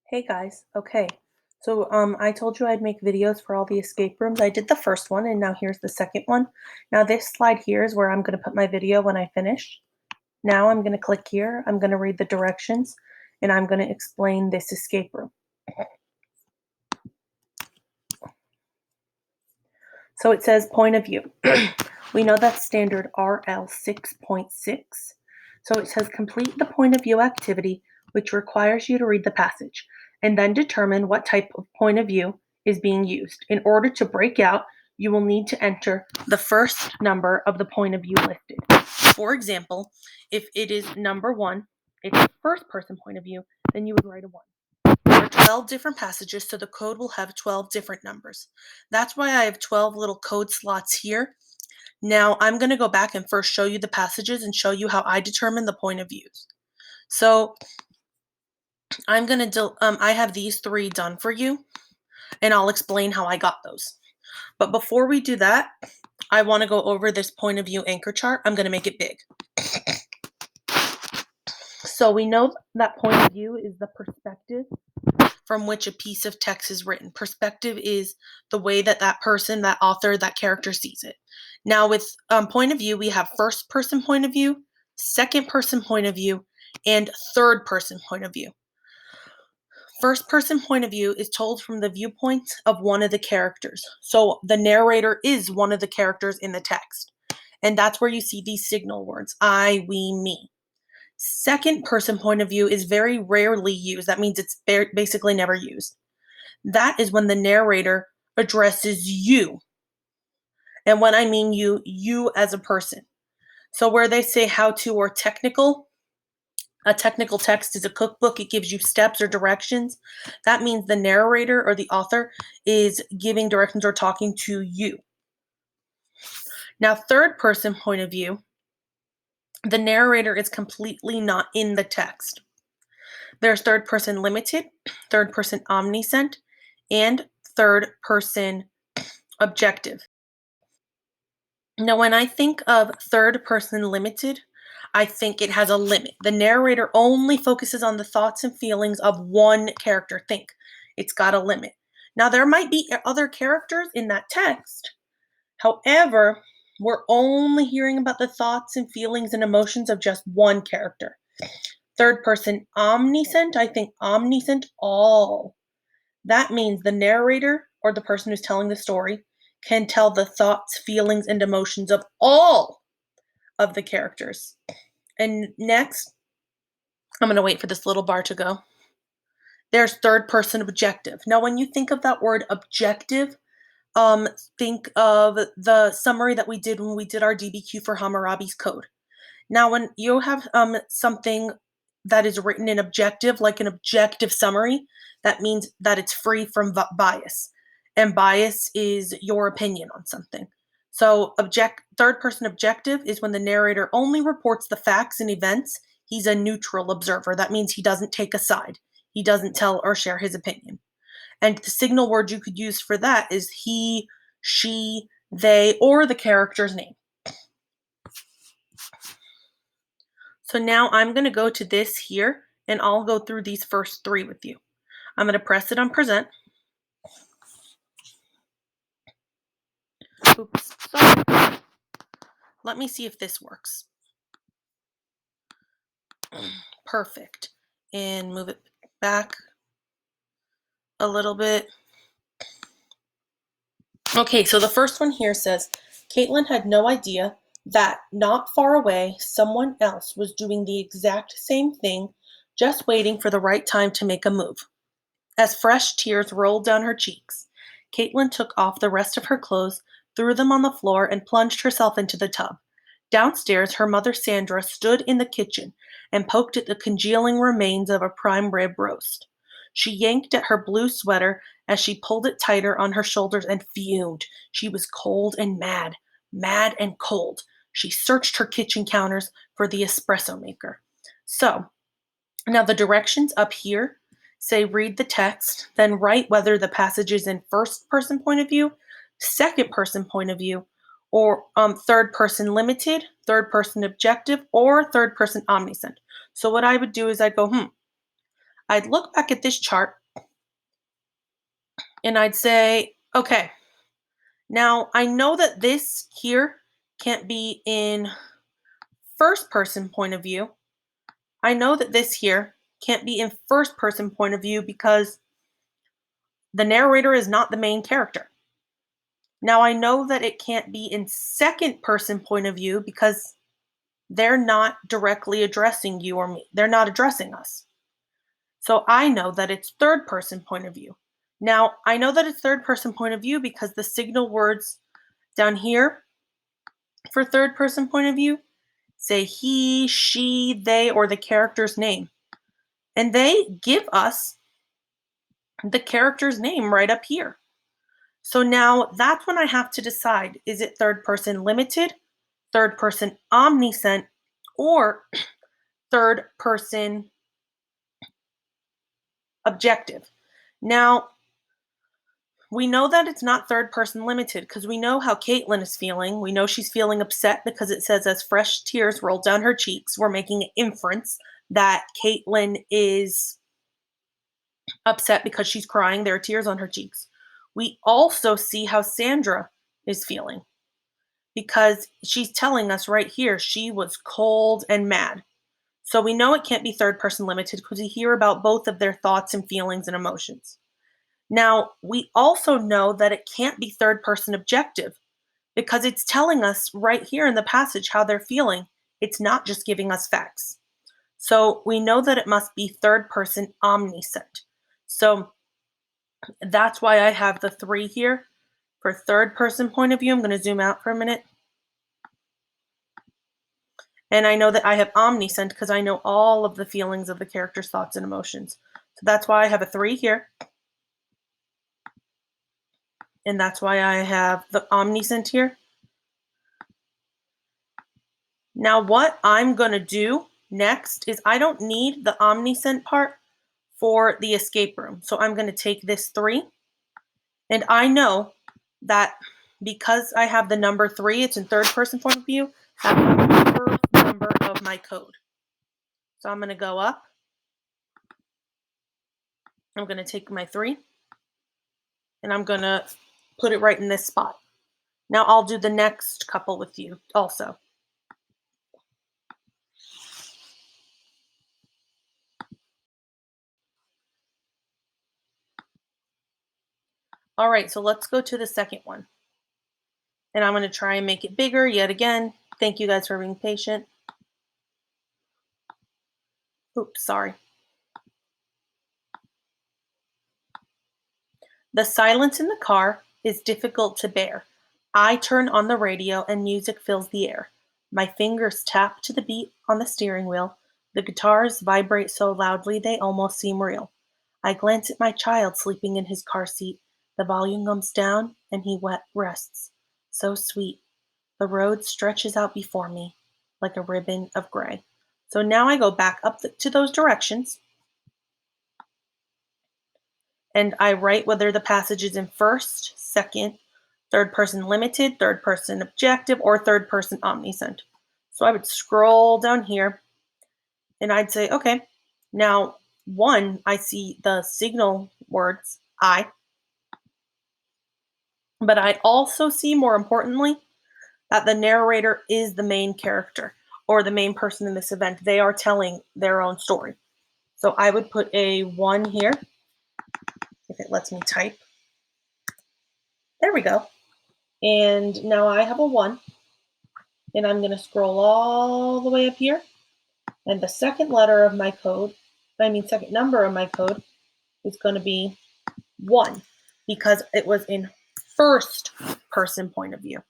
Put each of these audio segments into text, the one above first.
Hey guys, okay. So I told you I'd make videos for all the escape rooms. I did the first one and now here's the second one. Now this slide here is where I'm going to put my video when I finish. Now I'm going to click here. I'm going to read the directions and I'm going to explain this escape room. So it says point of view. We know that's standard RL 6.6. So it says complete the point of view activity, which requires you to read the passage and then determine what type of point of view is being used. In order to break out, you will need to enter the first number of the point of view listed. For example, if it is number 1, it's a first person point of view, then you would write a 1. There are 12 different passages, so the code will have 12 different numbers. That's why I have 12 little code slots here. Now I'm going to go back and first show you the passages and show you how I determine the point of views. So I'm going to, I have these 3 done for you, and I'll explain how I got those. But before we do that, I want to go over this point of view anchor chart. I'm going to make it big. So we know that point of view is the perspective from which a piece of text is written. Perspective is the way that that person, that author, that character sees it. Now with point of view, we have first person point of view, second person point of view, and third person point of view. First person point of view is told from the viewpoint of one of the characters. So the narrator is one of the characters in the text. And that's where you see these signal words, I, we, me. Second person point of view is very rarely used. That means it's basically never used. That is when the narrator addresses you. And when I mean you, you as a person. So where they say how to or technical, a technical text is a cookbook. It gives you steps or directions. That means the narrator or the author is giving directions or talking to you. Now, third person point of view, the narrator is completely not in the text. There's third person limited, third person omniscient, and third person objective. Now, when I think of third person limited, I think it has a limit. The narrator only focuses on the thoughts and feelings of one character. Think, it's got a limit. Now, there might be other characters in that text. However, we're only hearing about the thoughts and feelings and emotions of just one character. Third person omniscient, I think omniscient all. That means the narrator or the person who's telling the story can tell the thoughts, feelings, and emotions of all of the characters. And next, I'm going to wait for this little bar to go. There's third person objective. Now, when you think of that word objective, think of the summary that we did when we did our DBQ for Hammurabi's code. Now, when you have something that is written in objective, like an objective summary, that means that it's free from bias. And bias is your opinion on something. So third person objective is when the narrator only reports the facts and events. He's a neutral observer. That means he doesn't take a side. He doesn't tell or share his opinion. And the signal word you could use for that is he, she, they, or the character's name. So now I'm going to go to this here, and I'll go through these first 3 with you. I'm going to press it on present. Oops, sorry. Let me see if this works. Perfect. And move it back a little bit. Okay, so the first one here says, Caitlin had no idea that not far away, someone else was doing the exact same thing, just waiting for the right time to make a move. As fresh tears rolled down her cheeks, Caitlin took off the rest of her clothes, threw them on the floor, and plunged herself into the tub. Downstairs, her mother Sandra stood in the kitchen and poked at the congealing remains of a prime rib roast. She yanked at her blue sweater as she pulled it tighter on her shoulders and fumed. She was cold and mad, mad and cold. She searched her kitchen counters for the espresso maker. So, now the directions up here say read the text, then write whether the passage is in first person point of view, second person point of view, or third person limited, third person objective, or third person omniscient. So what I would do is I'd go, I'd look back at this chart and I'd say, okay, now I know that this here can't be in first person point of view. I know that this here can't be in first person point of view because the narrator is not the main character. Now I know that it can't be in second person point of view because they're not directly addressing you or me. They're not addressing us. So I know that it's third person point of view. Now I know that it's third person point of view because the signal words down here for third person point of view say he, she, they, or the character's name. And they give us the character's name right up here. So now that's when I have to decide, is it third person limited, third person omniscient, or third person objective? Now, we know that it's not third person limited because we know how Caitlin is feeling. We know she's feeling upset because it says as fresh tears roll down her cheeks, we're making an inference that Caitlin is upset because she's crying. There are tears on her cheeks. We also see how Sandra is feeling because she's telling us right here she was cold and mad. So we know it can't be third person limited because we hear about both of their thoughts and feelings and emotions. Now, we also know that it can't be third person objective because it's telling us right here in the passage how they're feeling. It's not just giving us facts. So we know that it must be third person omniscient. So that's why I have the 3 here for third person point of view. I'm going to zoom out for a minute. And I know that I have omniscient because I know all of the feelings of the character's thoughts and emotions. So that's why I have a 3 here. And that's why I have the omniscient here. Now what I'm going to do next is I don't need the omniscient part for the escape room. So I'm going to take this 3. And I know that because I have the number 3, it's in third person point of view, that's the first number of my code. So I'm going to go up. I'm going to take my 3 and I'm going to put it right in this spot. Now I'll do the next couple with you also. All right, so let's go to the second one. And I'm going to try and make it bigger yet again. Thank you guys for being patient. Oops, sorry. The silence in the car is difficult to bear. I turn on the radio and music fills the air. My fingers tap to the beat on the steering wheel. The guitars vibrate so loudly they almost seem real. I glance at my child sleeping in his car seat. The volume comes down and he rests. So sweet. The road stretches out before me like a ribbon of gray. So now I go back up to those directions and I write whether the passage is in first, second, third person limited, third person objective, or third person omniscient. So I would scroll down here and I'd say, okay, now 1, I see the signal words I, but I also see, more importantly, that the narrator is the main character or the main person in this event. They are telling their own story. So I would put a 1 here if it lets me type. There we go. And now I have a 1. And I'm going to scroll all the way up here. And the second letter of my code, second number of my code is going to be 1 because it was in first person point of view.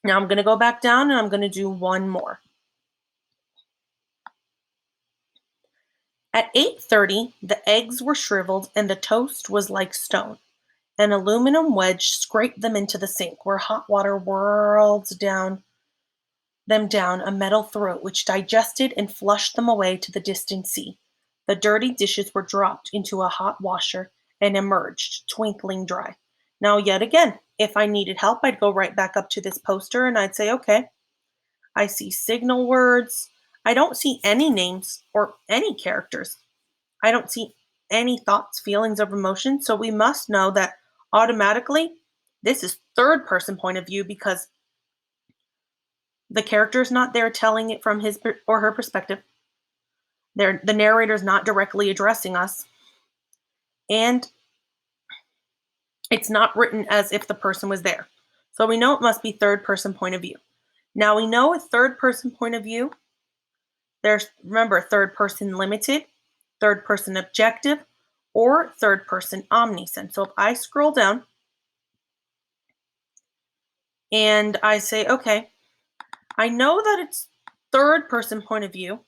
Now I'm going to go back down and I'm going to do 1 more. At 8:30, the eggs were shriveled and the toast was like stone. An aluminum wedge scraped them into the sink where hot water whirled them down a metal throat which digested and flushed them away to the distant sea. The dirty dishes were dropped into a hot washer and emerged, twinkling dry. Now, yet again, if I needed help, I'd go right back up to this poster and I'd say, okay, I see signal words. I don't see any names or any characters. I don't see any thoughts, feelings, or emotions. So we must know that automatically this is third person point of view because the character is not there telling it from his or her perspective. The narrator is not directly addressing us. And it's not written as if the person was there. So we know it must be third person point of view. Now we know a third person point of view. There's, remember, third person limited, third person objective, or third person omniscient. So if I scroll down and I say, okay, I know that it's third person point of view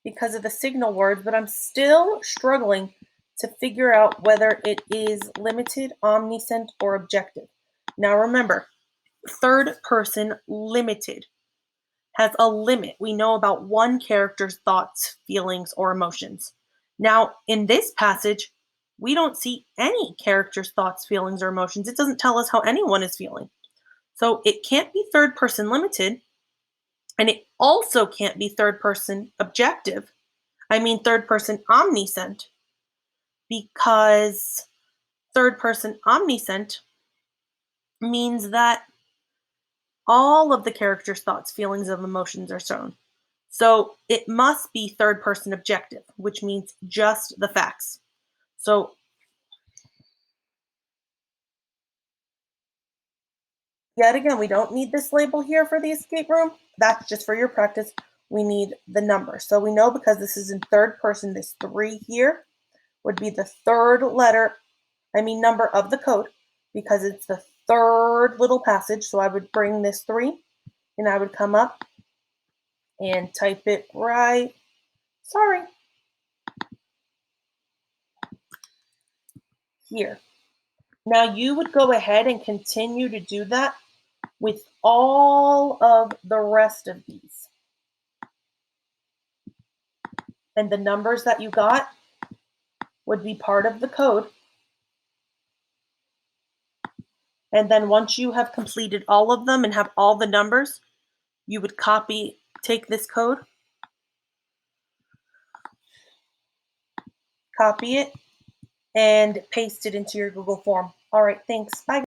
because of the signal words, but I'm still struggling to figure out whether it is limited, omniscient, or objective. Now remember, third person limited has a limit. We know about one character's thoughts, feelings, or emotions. Now, in this passage, we don't see any character's thoughts, feelings, or emotions. It doesn't tell us how anyone is feeling. So it can't be third person limited, and it also can't be third person objective. I mean, third person omniscient, because third person omniscient means that all of the character's thoughts, feelings, and emotions are shown. So it must be third person objective, which means just the facts. So yet again, we don't need this label here for the escape room. That's just for your practice. We need the number. So we know because this is in third person, this 3 here would be the third number of the code because it's the third little passage. So I would bring this 3 and I would come up and type it right. Sorry. Here. Now you would go ahead and continue to do that with all of the rest of these. And the numbers that you got would be part of the code. And then once you have completed all of them and have all the numbers, you would take this code, copy it, and paste it into your Google form. All right, thanks. Bye.